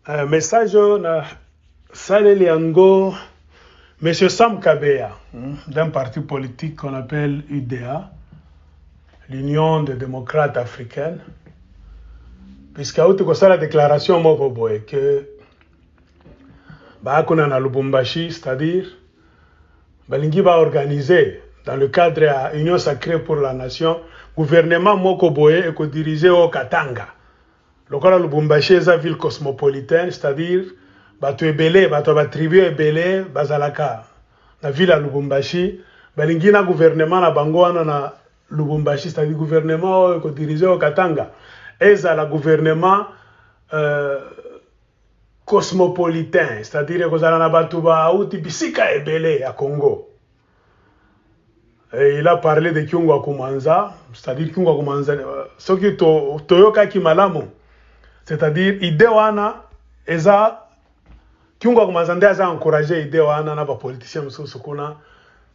Message na Saleli Yango, Monsieur Sam Kabeya, d'un parti politique qu'on appelle UDA, l'Union des démocrates africaines, puisqu'il y a la déclaration Mokoboe que Bakuna na Lubumbashi, c'est-à-dire Balingi va organiser dans le cadre de l'Union sacrée pour la nation, gouvernement Mokoboe et co-dirigé au Katanga. Le cas de Lubumbashi est une ville cosmopolitaine, c'est-à-dire bato ebele, bato ba tribu ebele, bazalaka. La ville à Lubumbashi, balingi na gouvernement na bango wana na Lubumbashi, c'est-à-dire gouvernement ko dirigé au Katanga. Et ça la gouvernement cosmopolitain, c'est-à-dire que ça na bato ba uti bisika ebele à Congo. Et il a parlé de Kyungwa Kumanza, c'est-à-dire Kyungwa Kumanza, ce qui toyoka kimalamu. C'est-à-dire, idée wana, eza, kiunga kumazande eza encourager idée wana na ba politicien msusu kuna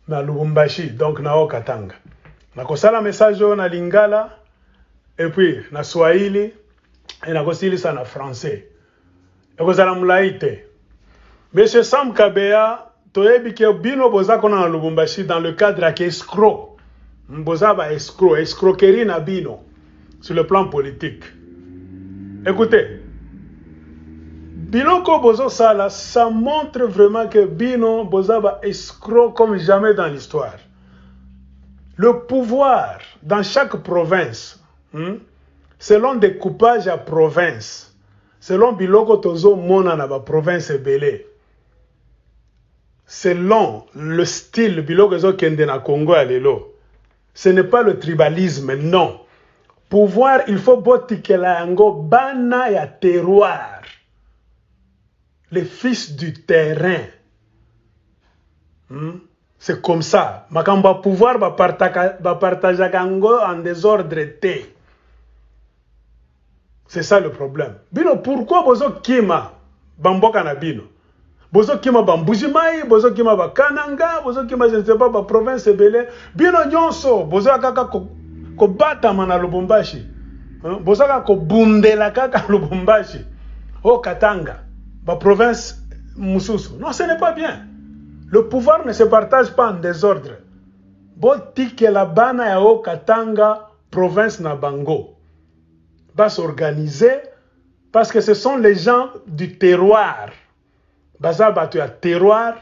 na Lubumbashi, donc na Okatanga. Na kosala message na Lingala, et puis na Swahili, et na kosili sa na français. Et kosala mulaite. Monsieur Sam Kabeya, toyebi ke bino boza kona na Lubumbashi dans le cadre ya escroc. Boza ba escroquerie na bino, sur le plan politique. Écoutez, Biloko Bozo Sala, ça montre vraiment que Bino Bozaba est escroc comme jamais dans l'histoire. Le pouvoir dans chaque province, selon des coupages à province, selon Biloko Tozo Mona na ba province belé, selon le style Biloko Tozo Kende na Congo à Lelo, ce n'est pas le tribalisme, non. Pouvoir, il faut botiquer la yango bana ya terroir. Les fils du terrain. C'est comme ça. Makamba pouvoir va partager yango en désordre té. C'est ça le problème. Bino, pourquoi bozo kima bamboka na bino? Bozo kima bambujimai, bozo kima ba kananga, bozo kima je ne sais pas ba province belé. Bino nyonso, bozo kaka ko bata mana Lubumbashi. Bozaka ko bundela kaka Lubumbashi. Au Katanga, ba province mususu. Non, ce n'est pas bien. Le pouvoir ne se partage pas en désordre. Botike la bana ya au Katanga, province na bango. Va s'organiser parce que ce sont les gens du terroir. Baza batu ya terroir.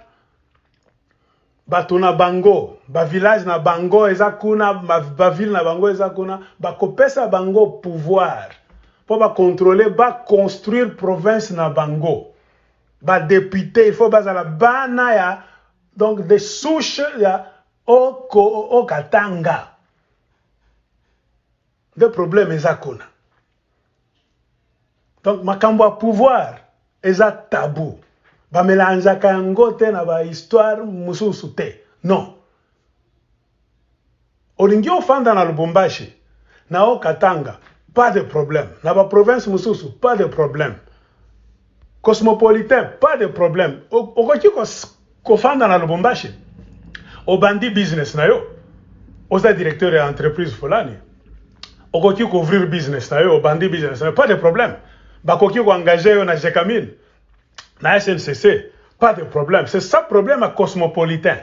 Bato na bango, ba village na bango eza kuna, ba ville na bango eza kuna, ba kopesa bango pouvoir. Pour ba contrôler, ba construire province na bango. Ba député, il faut baza la bana ya, donc des souches ya au Katanga. Des problèmes eza kuna. Donc makambo ya pouvoir eza tabou. Ba mélanger kango te na ba histoire mususu te. Non. Olingi ofanda na Lubumbashi, na o Katanga, pas de problème. Na ba province mususu, pas de problème. Cosmopolitain, pas de problème. Okoki ko fanda na Lubumbashi. O bandi business na yo. Oza directeur de entreprise fulani. Okoki ko ouvrir business na yo, o bandi business na yo, pas de problème. Bakoki ko engager yo na Jekamine. La SNCC, pas de problème. C'est ça le problème à cosmopolitain.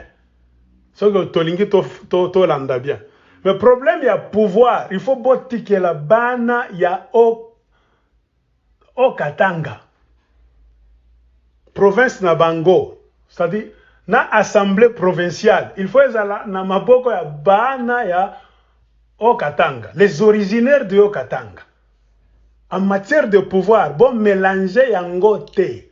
C'est que Tolingi to landa bien. Mais le problème, il y a pouvoir. Il faut botiquer la bana, il y a au Katanga. Province na Bango. C'est-à-dire, na assemblée provinciale. Il faut na maboko ya bana ya au Katanga. Les originaires de au Katanga. En matière de pouvoir, bon mélanger yango te.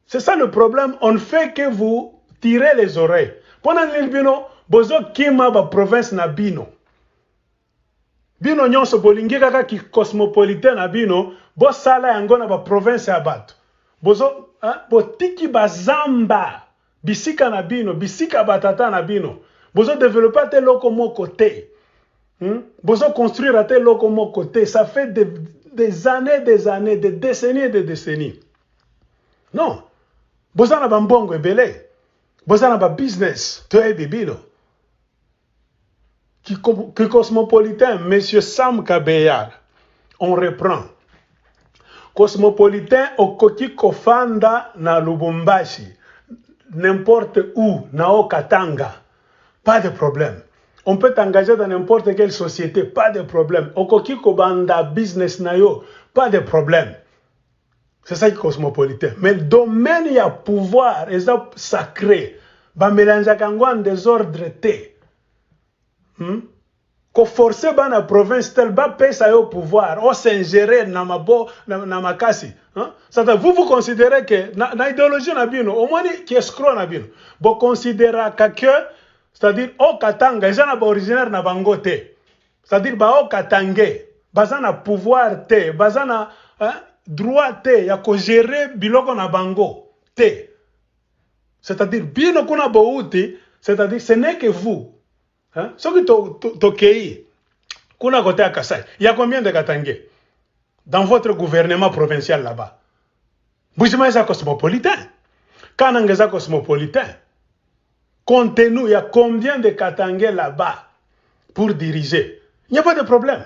C'est ça le problème. On ne fait que vous tirer les oreilles. Pendant que bino, bozo kima ba province na bino. Bino nyonso bolingi kaka ki cosmopolitain na bino, bo sala yango na ba province ya bato. Bozo, botiki bazamba, bisika na bino, bisika batata na bino. Bozo développer te loko moko te. Bozo construire te loko moko te. Ça fait des années, des décennies et des décennies. Non. Bozana bambongo ebele. Bozana ba business. Toi bibino. Qui cosmopolitain, monsieur Sam Kabeya. On reprend. cosmopolitain okoki kofanda na Lubumbashi, n'importe où, na Katanga, pas de problème. On peut t'engager dans n'importe quelle société, pas de problème. Okoki kobanda business na yo, pas de problème. C'est ça qui est cosmopolitain. Mais le domaine, il y a pouvoir, et ça sacré. Ba mélange en désordre té. Ko forcer ba na province tel ba pesa yo pouvoir, o s'ingérer na mabo na makasi. C'est-à-dire vous considérez que na idéologie na bino, au moins qui escroc na bino. Vous considérez que c'est-à-dire au Katanga, ils sont originaire na bango té. C'est-à-dire ba au Katangé, baza na pouvoir té, baza na droit té ya ko gérer biloko na bango té. C'est-à-dire bino kuna bouti, c'est-à-dire ce n'est que vous. Ce qui tokei kuna côté à Kasai. Il y a combien de Katangé dans votre gouvernement provincial là-bas? Bushima est cosmopolitain. Kananga est cosmopolitain. Comptez-nous, il y a combien de Katangé là-bas pour diriger? Il n'y a pas de problème.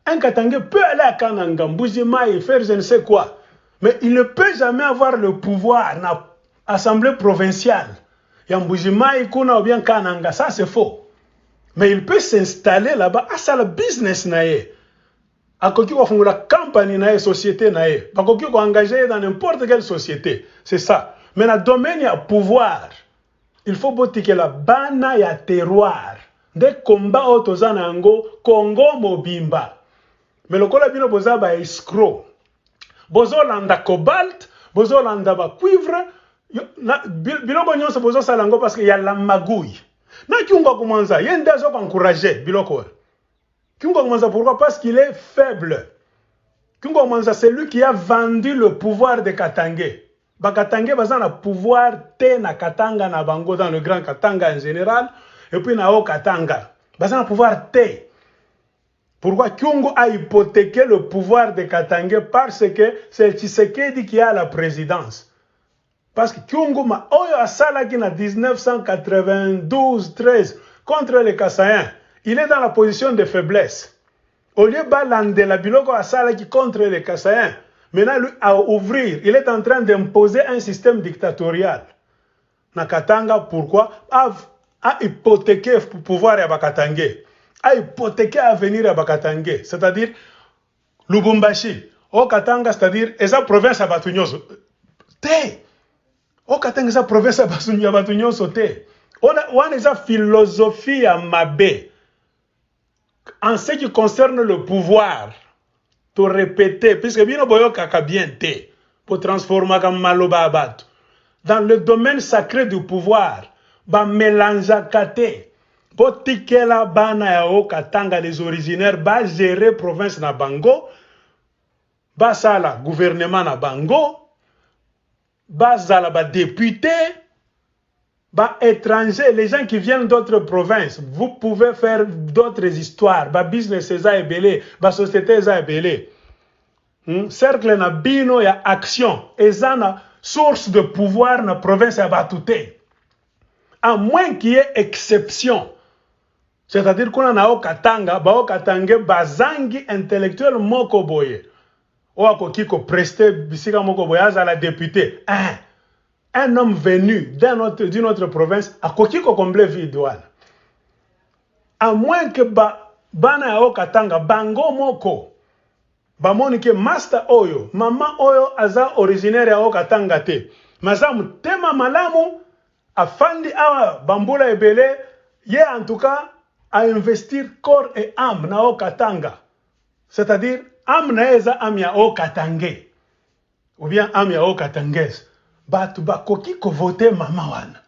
Un Katangé peut aller à Kananga, Bushima et faire je ne sais quoi. Mais il ne peut jamais avoir le pouvoir dans l'Assemblée provinciale. Il y a Bushima et Kuna ou bien Kananga, ça c'est faux. Mais il peut s'installer là-bas, à ça le business nae. À côté de la campagne nae, société nae. À côté de engagé dans n'importe quelle société. C'est ça. Mais dans le domaine, il y a pouvoir. Il faut que la bana ya terroir. Des combats autozanango, Congo mobimba. Mais le colabino boza ba escroc. Bozo landa cobalt, bozo landa ba cuivre. Biloko nyonso bozo salango parce qu'il y a la magouille. Na kiungo kumanza, yende zo encourager biloko. Kiungo kumanza pourquoi? Parce qu'il est faible. Kiungo kumanza c'est lui qui a vendu le pouvoir de Katangé. Ba Katangé baza na pouvoir te na Katanga na bango dans le grand Katanga en général et puis na o Katanga. Baza na pouvoir te. Pourquoi Kyungo a hypothéqué le pouvoir de Katangé? Parce que c'est Tshisekedi qui a la présidence. Parce que Kyungo ma oyo asala qui na 1992-13 contre les Kassaïens, il est dans la position de faiblesse. Au lieu de la biloko asala qui contre les Kassaïens, maintenant lui à ouvrir, il est en train d'imposer un système dictatorial. Na Katanga pourquoi a hypothéqué le pouvoir à Bakatangé, a hypothéqué l'avenir à Bakatangé, c'est-à-dire Lubumbashi, au Katanga, c'est-à-dire esa province à Batunyoso. O Katanga esa province à Batunyoso te. On a esa philosophie à Mabé. En ce qui concerne le pouvoir, to répéter, puisque bino boyo kaka bien te, pour transformer comme maloba abat. Dans le domaine sacré du pouvoir, ba mélange kate, pour tiker la bana ya o Katanga les originaires, ba gérer province na bango, ba sala gouvernement na bango, ba sala ba député, ba étrangers, les gens qui viennent d'autres provinces, vous pouvez faire d'autres histoires, ba business eza ebele, ba société eza ebele. Cercle na bino ya action, eza na source de pouvoir na province ya batute. À moins qu'il y ait exception. C'est-à-dire qu'on a au Katanga, ba o Katanga bazangi intellectuel moko boye. O akoki ko prester bisika moko boye à la députée. Un homme venu d'une autre province akoki ko combler vide douane. À moins que bana o Katanga bango moko ba monike master oyo, mama oyo aza originaire ya o Katanga te. Mazamu tema malamu afandi awa bambula ebele, ye en tout cas à investir corps et âme na o Katanga. C'est-à-dire âme na eza âme ya o Katangé. Ou bien âme ya o Katangès. Batu bakoki ko voter mama wana.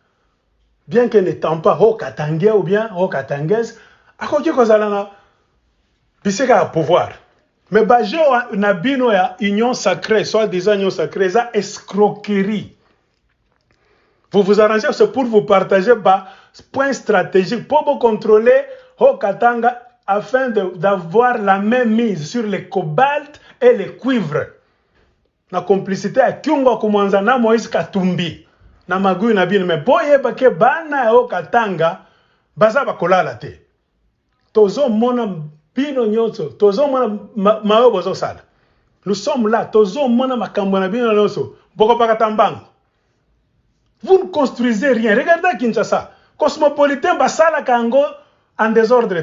Bien que n'étant pas o Katangé ou bien o Katangès, akoki ko zalana bisika ya pouvoir. Mais bajo na bino ya union sacrée, soit disant union sacrée, ça escroquerie. Vous vous arrangez, c'est pour vous partager point stratégique, pour vous contrôler au Katanga afin d'avoir la même mise sur les cobalt et les cuivres. La complicité à Kyungo Kumanza na Moïse Katumbi. Na magui na bino. Mais boye bake bana au Katanga, baza bakolala te. Tozo mona bino nyonso, tozo mona mao bozo sala. Nous sommes là, tozo mona makambo na bino nyonso, boko pakatambang. Vous ne construisez rien. Regardez à Kinshasa. Cosmopolitain, basala kango en désordre.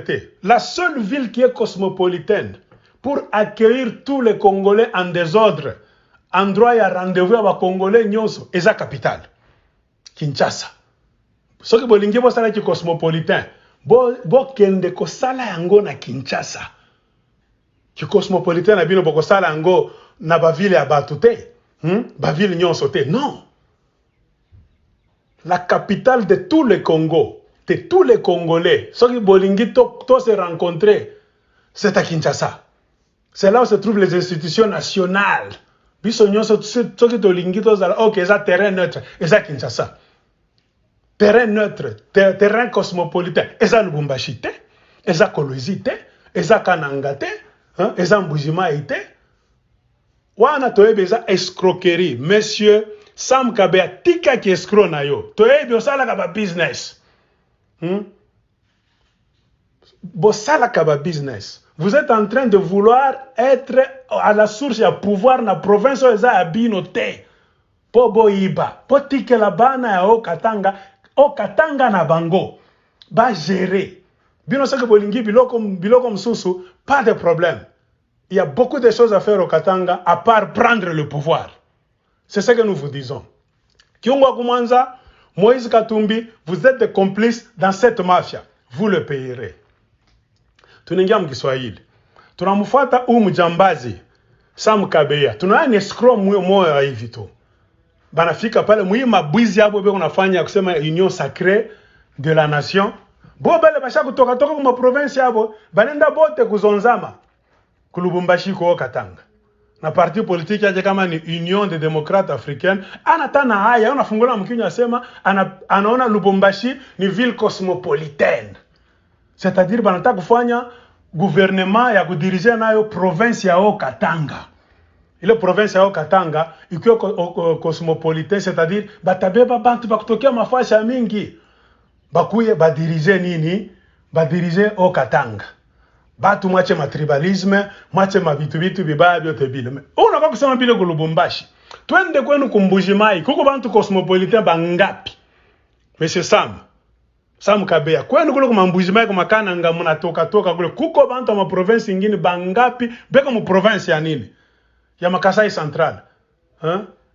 La seule ville qui est cosmopolitaine pour accueillir tous les Congolais en désordre, endroit à rendez-vous à Congolais nyonso, est la capitale. Kinshasa. Ce que bolingi bosala ki cosmopolitain, bo kende ko sala yango na Kinshasa. Ki cosmopolitain na bino boko sala yango na ba ville ya batu te. Ba ville nyonso te. Non. La capitale de tous les Congos, de tous les Congolais, ceux qui bolingi to se rencontrer, c'est à Kinshasa. C'est là où se trouvent les institutions nationales. Bisogno ceux qui bolingi to zala, ok, c'est terrain neutre, c'est à Kinshasa. Terrain neutre, terrain cosmopolitain, c'est à Lubumbashi, c'est à Kolwezi, c'est à Kananga, c'est à Mbujimai. Wana toyebe za escroquerie, monsieur Sam Kabea tika ki escroc na yo. Toyebi osala ka ba business. Bosala ka ba business. Vous êtes en train de vouloir être à la source ya pouvoir na province eza abino te. Po boiba, po tike la bana ya o katanga na bango. Ba gérer. Bino saka bolingi biloko msusu, pas de problème. Il y a beaucoup de choses à faire au Katanga à part prendre le pouvoir. C'est ce que nous vous disons. Kiungwa Kumanza, Moïse Katumbi, vous êtes des complices dans cette mafia. Vous le payerez. Tuningia mkiswahili. Tunamfuata mjambazi Sam Kabea. Tuna un escroc moyo hivi tu. Banafika pale mwi mabwizi hapo beko nafanya kusema union sacrée de la nation. Bo bale basha kutoka kuma province hapo, banenda bote kuzonzama. Kulubumbashi ko Katanga. Na parti politique yaje kama ni Union des Démocrates Africaines, anatana haya, unafungula mkinyo asema anaona Lubumbashi ni ville cosmopolitaine. C'est-à-dire banataka kufanya gouvernement ya kudirige nayo province ya Katanga. Ile province ya Katanga ikiwa cosmopolitaine, c'est-à-dire batabeba bantu bakutokea mafasi ya mingi. Bakuye badirige nini? Badirige Katanga. Batu mwache matribalisme, mwache mabitu bibaya byote bile. Unaka kusema bile ku Lubumbashi. Twende kwenu kumbujimai, kuko bantu cosmopolitain bangapi? Monsieur Sam Kabea, kwenu kule kumambujimai kumakananga munatoka kule, kuko bantu ma province ingine bangapi? Beko mu province ya nini? Ya Makasai Central.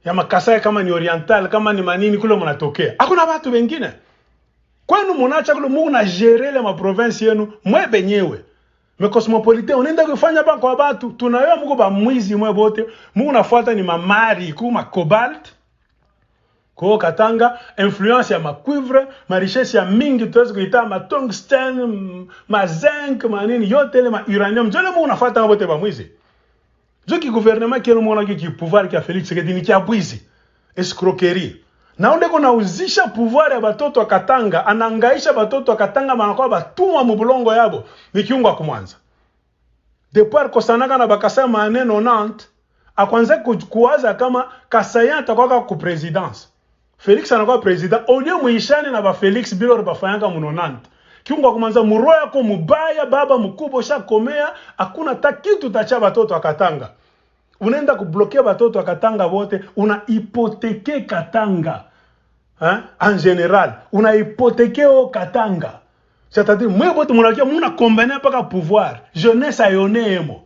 Ya Makasai kama ni Oriental, kama ni manini kule munatokea. Hakuna watu wengine. Kwenu munacha kule muna gérer ma province yenu mwe benyewe. Mais cosmopolitain, on enda kufanya ba kwa batu, tunayo muko ba mwizi mwe bote, muko nafuata ni mamari, kuma cobalt, ko Katanga, influence ya macuivre, ma richesse ya mingi, tuwezi kuita ma tungsten, ma zinc, ma nini, yote le ma uranium, jole muko nafuata mwe bote ba mwizi. Jo ki gouvernement ki mwana ki pouvoir ki a Félix Tshisekedi ki abwizi, escroquerie. Na onde ko nauzisha pouvoir ya batoto wa Katanga, anangaisha batoto wa Katanga banakuwa batumwa mu bulongo yabo. Ni Kiungwa Kumwanza. Depuis kosanaka na bakasa maneno 90, akwanza kuwaza kama Kasaya atakuwa ku presidence. Félix anakuwa president, olio muishane na ba Félix Bilor bafanyaka mu 90. Kiungwa Kumwanza muroya ko mubaya baba mkubwa shakomea, hakuna takitu tacha batoto wa Katanga. Unaenda kublokea batoto wa Katanga wote, una hypothéquer Katanga. En général, una hypothéquer Katanga. C'est-à-dire, moi bote munakia muna combiner paka pouvoir. Jeunesse ayonemo.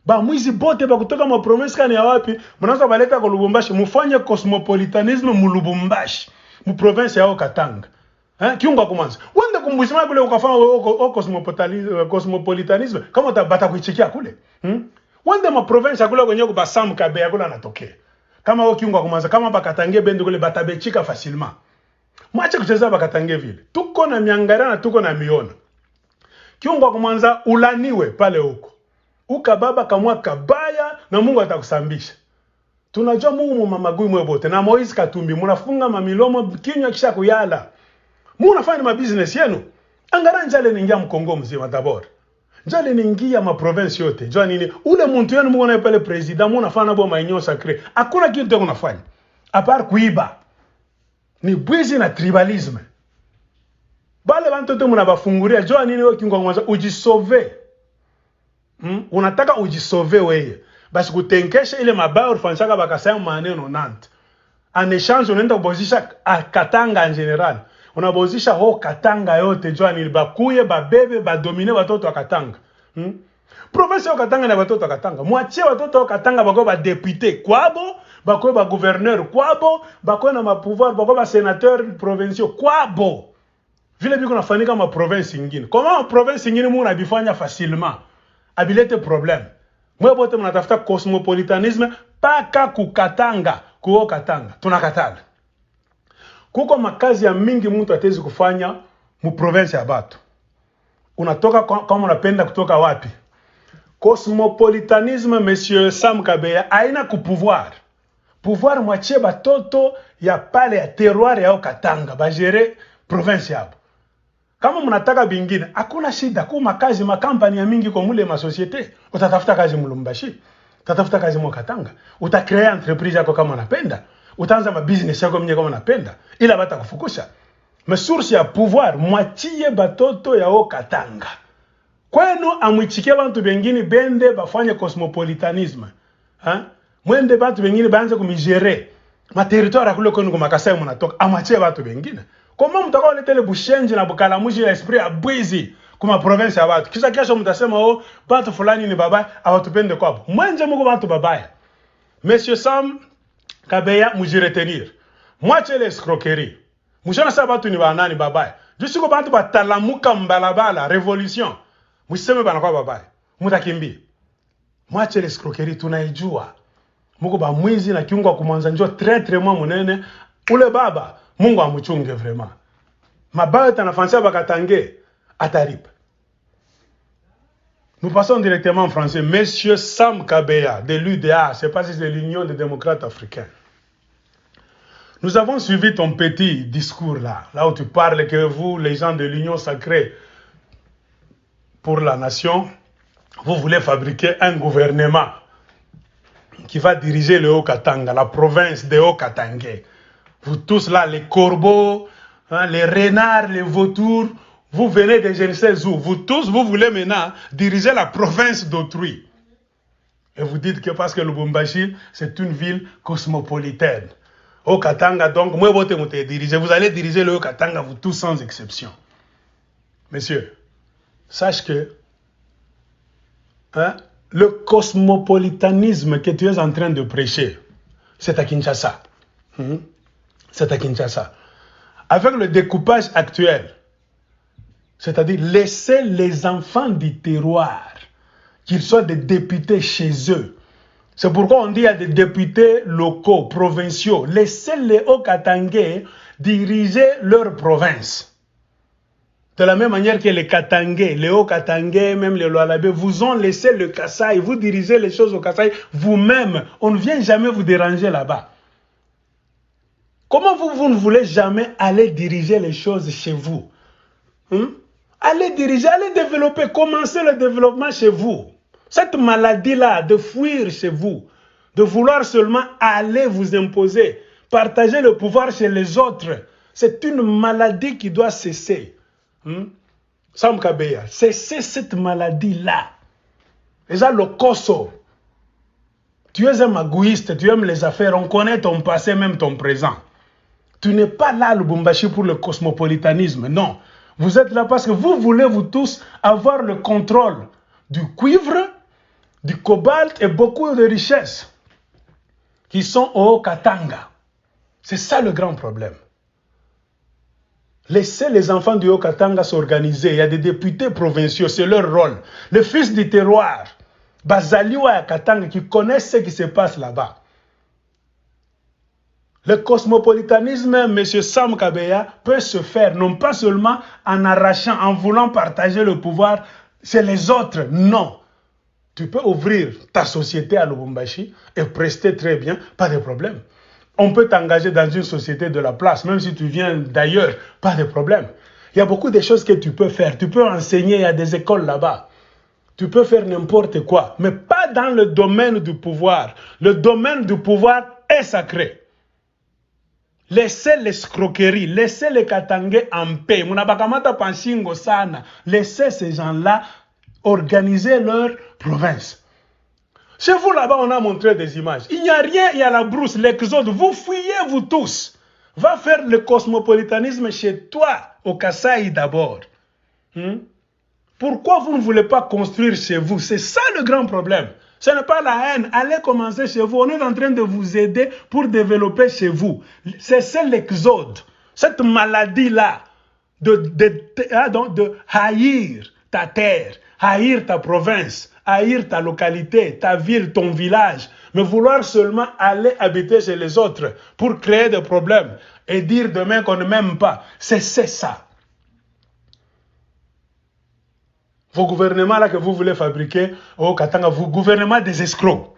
Ba mwizi bote ba kutoka ma province kani ya wapi, mnaanza baleta kwa Lubumbashi, mufanye cosmopolitanisme mu Lubumbashi, mu province ya Katanga. Kiungwa Kumwanza. Wende kumbushima kule ukafanya cosmopolitanisme, kama bata kuichikia kule. Wende ma province ya kule kwenye kwa Sam Kabea kule anatokea. Kama Kiungwa Kumwanza, kama bakatange bende kule batabechika facilement. Mwache kucheza bakatange vile. Tuko na miangara na tuko na miona. Kiungwa Kumwanza ulaniwe pale huko. Ukababa kamwa kabaya na Mungu atakusambisha. Tunajua Mungu mamagui mwe bote na Moise Katumbi munafunga mamilomo kinywa kisha kuyala. Munafanya ma business yenu. Angara njale ningia mkongo mzima d'abord. Njale ningia ma province yote. Njua nini? Ule muntu yenu Mungu na pale president munafanya bo ma union sacrée. Hakuna kitu tena unafanya. A part kuiba. Ni bwizi na tribalisme. Bale bantu te munabafunguria njua nini wewe Kiungwa Kumwanza ujisove. Unataka ujisove wewe. Parce que tenkesha ile mabao fanchaka bakasaya maneno Nantes. En échange unaenda kubozisha Katanga en général. Unabozisha ho Katanga yote jwani bakuye babebe badomine watoto wa Katanga. Province ya Katanga na watoto wa Katanga. Mwachie watoto wa Katanga bako ba député kwabo, bako ba gouverneur kwabo, bako na ma pouvoir, bako ba sénateur provinciaux kwabo. Vile biko nafanyika ma province nyingine. Comment ma province nyingine muna bifanya facilement? Abilete problème. Mwe bote mnatafuta cosmopolitanisme paka kukatanga, kuo Katanga. Tunakatala. Kuko makazi ya mingi mtu atezi kufanya mu province ya batu. Unatoka kama unapenda kutoka wapi? Cosmopolitanisme, monsieur Sam Kabeya, aina ku pouvoir. Pouvoir mwachie batoto ya pale ya terroir ya Katanga, ba gérer province yabo. Kama mnataka bingine, hakuna shida, ku makazi makampani ya mingi kwa mule ma societe. Utatafuta kazi mulumbashi, utatafuta kazi mu Katanga, utacreate entreprise yako kama unapenda, utaanza ma business yako mwenyewe kama unapenda, ila bata kufukusha. Mais source ya pouvoir mwachie batoto ya Katanga. Kwenu amwichike bantu bengine bende bafanye cosmopolitanisme. Mwende bantu bengine baanze kumigere. Ma territoire akule kwenu kumakasai mnatoka. Amwachie bantu bengine. Comment mtakao letele bushenji na bukalamushi ya esprit ya bwizi kuma province ya watu. Kisha kesho mtasema bantu fulani ni babaya awatupende kwabo. Mwenje muko bantu babaya. Monsieur Sam Kabeya mujiretenir. Mwache les escroqueries. Mujana sa bantu ni banani babaya. Jusiko bantu batalamuka mbalabala revolution. Mwiseme banakuwa babaya. Mutakimbi. Mwache les escroqueries tunaijua. Muko ba mwizi na kiungo kumwanza njoo très mwa munene. Ule baba Mungu amuchunge vraiment. Mabaya tanafansia bakatange ataripa. Nous passons directement en français. Monsieur Sam Kabeya de l'UDA, c'est pas si c'est l'Union des démocrates africains. Nous avons suivi ton petit discours là où tu parles que vous, les gens de l'Union sacrée pour la nation, vous voulez fabriquer un gouvernement qui va diriger le Haut-Katanga, la province de Haut-Katanga. Vous tous là, les corbeaux, les renards, les vautours, vous venez de je ne sais où. Vous tous, vous voulez maintenant diriger la province d'autrui. Et vous dites que parce que Lubumbashi, c'est une ville cosmopolitaine. Haut-Katanga, donc, moi, vous allez diriger le Haut-Katanga, vous tous sans exception. Messieurs, sache que le cosmopolitanisme que tu es en train de prêcher, c'est à Kinshasa. C'est à Kinshasa. Avec le découpage actuel, c'est-à-dire laisser les enfants du terroir, qu'ils soient des députés chez eux. C'est pourquoi on dit qu'il y a des députés locaux, provinciaux. Laissez les Haut-Katangais diriger leur province. De la même manière que les Katangais, les Haut-Katangais, même les Lualabé, vous ont laissé le Kasaï, vous dirigez les choses au Kasaï vous-même. On ne vient jamais vous déranger là-bas. Comment vous ne voulez jamais aller diriger les choses chez vous? Allez diriger, allez développer, commencez le développement chez vous. Cette maladie-là de fuir chez vous, de vouloir seulement aller vous imposer, partager le pouvoir chez les autres, c'est une maladie qui doit cesser. Sam Kabeya, cessez cette maladie-là. Déjà le Koso. Tu es un magouiste, tu aimes les affaires, on connaît ton passé, même ton présent. Tu n'es pas là, Lubumbashi, pour le cosmopolitanisme, non. Vous êtes là parce que vous voulez, vous tous, avoir le contrôle du cuivre, du cobalt et beaucoup de richesses qui sont au Haut-Katanga. C'est ça le grand problème. Laissez les enfants du Haut-Katanga s'organiser. Il y a des députés provinciaux, c'est leur rôle. Le fils du terroir, Bazaliwa et Katanga, qui connaissent ce qui se passe là-bas. Le cosmopolitanisme, M. Sam Kabeya, peut se faire, non pas seulement en arrachant, en voulant partager le pouvoir chez les autres, non. Tu peux ouvrir ta société à Lubumbashi et prester très bien, pas de problème. On peut t'engager dans une société de la place, même si tu viens d'ailleurs, pas de problème. Il y a beaucoup de choses que tu peux faire. Tu peux enseigner, il y a des écoles là-bas. Tu peux faire n'importe quoi, mais pas dans le domaine du pouvoir. Le domaine du pouvoir est sacré. Laissez l'escroquerie, laissez les Katangais en paix. Laissez ces gens-là organiser leur province. Chez vous là-bas, on a montré des images. Il n'y a rien, il y a la brousse, l'exode. Vous fuyez, vous tous. Va faire le cosmopolitanisme chez toi, au Kasaï d'abord. Pourquoi vous ne voulez pas construire chez vous? C'est ça le grand problème. Ce n'est pas la haine. Allez commencer chez vous. On est en train de vous aider pour développer chez vous. C'est l'exode. Cette maladie-là de haïr ta terre, haïr ta province, haïr ta localité, ta ville, ton village, mais vouloir seulement aller habiter chez les autres pour créer des problèmes et dire demain qu'on ne m'aime pas. C'est ça. Vos gouvernements là que vous voulez fabriquer au Katanga, vos gouvernements des escrocs.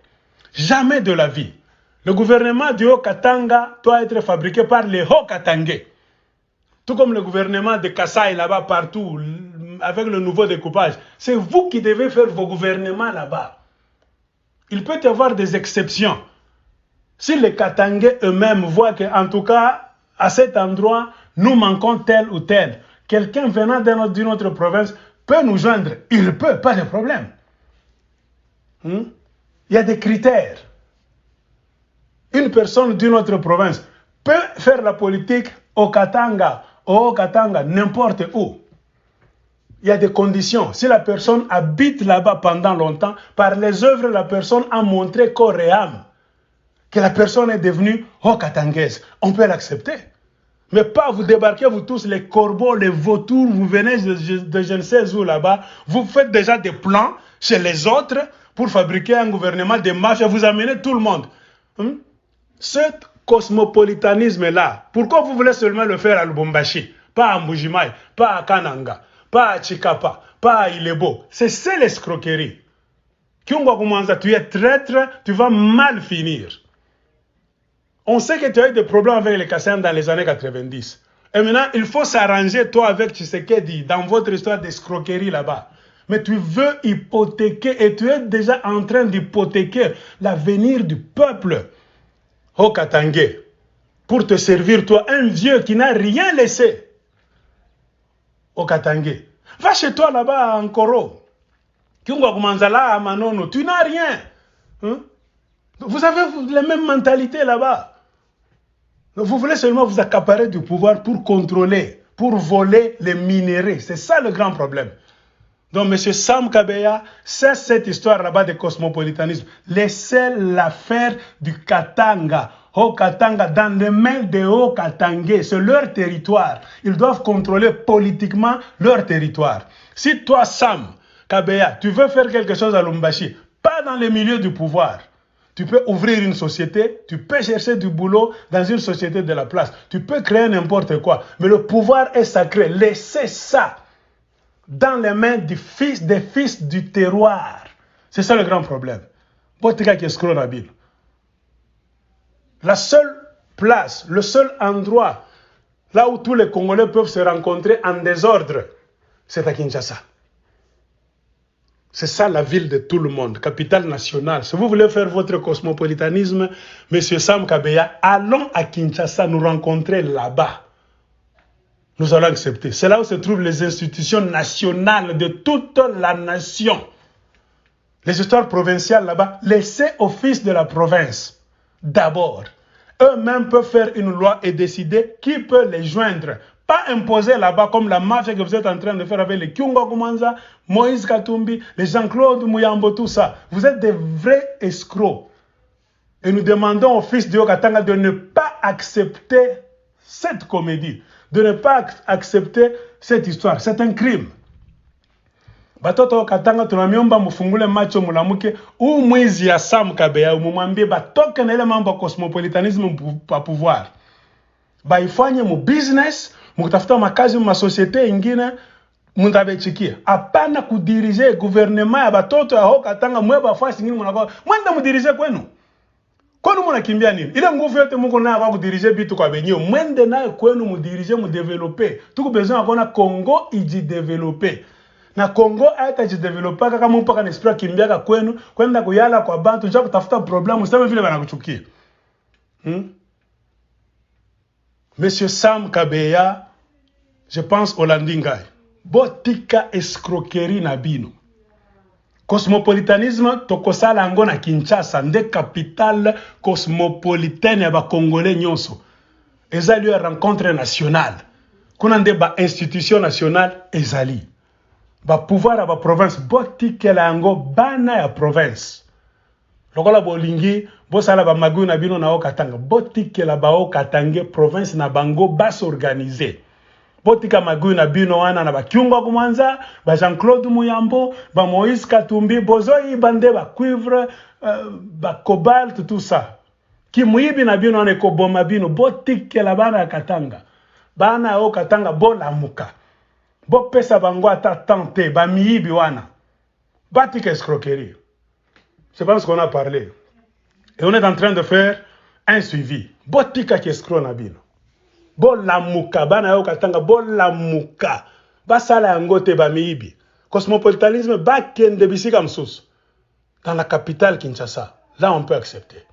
Jamais de la vie. Le gouvernement du Haut-Katanga doit être fabriqué par les Haut-Katangais. Tout comme le gouvernement de Kasaï là-bas partout, avec le nouveau découpage. C'est vous qui devez faire vos gouvernements là-bas. Il peut y avoir des exceptions. Si les Katangais eux-mêmes voient qu'en tout cas, à cet endroit, nous manquons tel ou tel, quelqu'un venant d'une autre province peut nous joindre. Il peut, pas de problème. Il y a des critères. Une personne d'une autre province peut faire la politique au Katanga, n'importe où. Il y a des conditions. Si la personne habite là-bas pendant longtemps, par les œuvres, la personne a montré corps et âme que la personne est devenue haut-katangaise. On peut l'accepter. Mais pas vous débarquez, vous tous, les corbeaux, les vautours, vous venez de je ne sais où là-bas, vous faites déjà des plans chez les autres pour fabriquer un gouvernement de mafias, vous amenez tout le monde. Ce cosmopolitanisme-là, pourquoi vous voulez seulement le faire à Lubumbashi, pas à Mbujimaï, pas à Kananga, pas à Chikapa, pas à Ilebo? C'est l'escroquerie. Tu es traître, tu vas mal finir. On sait que tu as eu des problèmes avec les Kassans dans les années 90. Et maintenant, il faut s'arranger, toi, avec Tshisekedi, dans votre histoire d'escroquerie là-bas. Mais tu veux hypothéquer, et tu es déjà en train d'hypothéquer l'avenir du peuple au Katangais, pour te servir, toi, un vieux qui n'a rien laissé au Katangais. Va chez toi là-bas à Nkoro. Kiungwa Manono, tu n'as rien. Vous avez la même mentalité là-bas. Vous voulez seulement vous accaparer du pouvoir pour contrôler, pour voler les minéraux. C'est ça le grand problème. Donc, M. Sam Kabeya, c'est cette histoire là-bas de cosmopolitanisme. Laissez l'affaire du Katanga, Haut-Katanga, dans les mains des Hauts-Katangais. C'est leur territoire. Ils doivent contrôler politiquement leur territoire. Si toi, Sam Kabeya, tu veux faire quelque chose à Lubumbashi, pas dans les milieux du pouvoir, tu peux ouvrir une société, tu peux chercher du boulot dans une société de la place, tu peux créer n'importe quoi, mais le pouvoir est sacré. Laissez ça dans les mains des fils du terroir. C'est ça le grand problème. La seule place, le seul endroit là où tous les Congolais peuvent se rencontrer en désordre, c'est à Kinshasa. C'est ça la ville de tout le monde, capitale nationale. Si vous voulez faire votre cosmopolitanisme, M. Sam Kabeya, allons à Kinshasa nous rencontrer là-bas. Nous allons accepter. C'est là où se trouvent les institutions nationales de toute la nation. Les histoires provinciales là-bas, laissez aux fils de la province. D'abord, eux-mêmes peuvent faire une loi et décider qui peut les joindre. Pas imposer là-bas comme la mafia que vous êtes en train de faire avec les Kyunga Kumanza, Moïse Katumbi, les Jean-Claude Mouyambo, tout ça. Vous êtes des vrais escrocs. Et nous demandons aux fils de Haut-Katanga de ne pas accepter cette comédie, de ne pas accepter cette histoire. C'est un crime. Batoto Katanga tunamiomba mufungule macho mulamuke ou mwizi ya Sam Kabeya umumwambie batoke na ile mambo cosmopolitanisme pa pouvoir. Baifanye mu business, mukutafuta makazi mu societe ingine mundabechikia. Hapana kudirige gouvernement ya batoto ya Haut-Katanga mwe bafasi ngine munako. Mwenda mudirige kwenu. Kwenu munakimbia nini? Ile nguvu yote muko nayo kwa kudirige bitu kwa benyo. Mwende nayo kwenu mudirige mu développer. Tuko besoin akona Congo iji développer. Na Congo haitajidevelopa kama mpaka n'esprit kimbiaka kwenu kwenda kuyala kwa bantu njoo kutafuta problème useme vile banakuchukia. Monsieur Sam Kabeya, je pense Olandingai. Botika escroquerie na bino. Cosmopolitanisme tokosala yango na Kinshasa nde capitale cosmopolitaine ya ba Congolais nyonso. Ezali ya rencontre nationale. Kuna nde ba institution nationale ezali. Ba pouvoir ya ba province botikela yango bana ya province. Lokola bolingi bosala ba magu na bino na okatanga botikela ba okatange province na bango bas organiser. Botika magu na bino wana na ba Kyungo Kumwanza, ba Jean-Claude Muyambo, ba Moïse Katumbi, bozo ibande ba cuivre, ba cobalt, tout ça. Ki muibi na bino wana ko boma bino botikela bana katanga. Bana o katanga bola muka. Bo pesa bango ata tante ba miibi wana. Batika escroquerie. Je pense qu'on a parlé. Et on est en train de faire un suivi. Botika ki escroc na bino. Bola muka bana yo katanga bola muka. Basala yango te ba miibi. Cosmopolitanisme ba kende bisika msusu. Dans la capitale Kinshasa, là on peut accepter.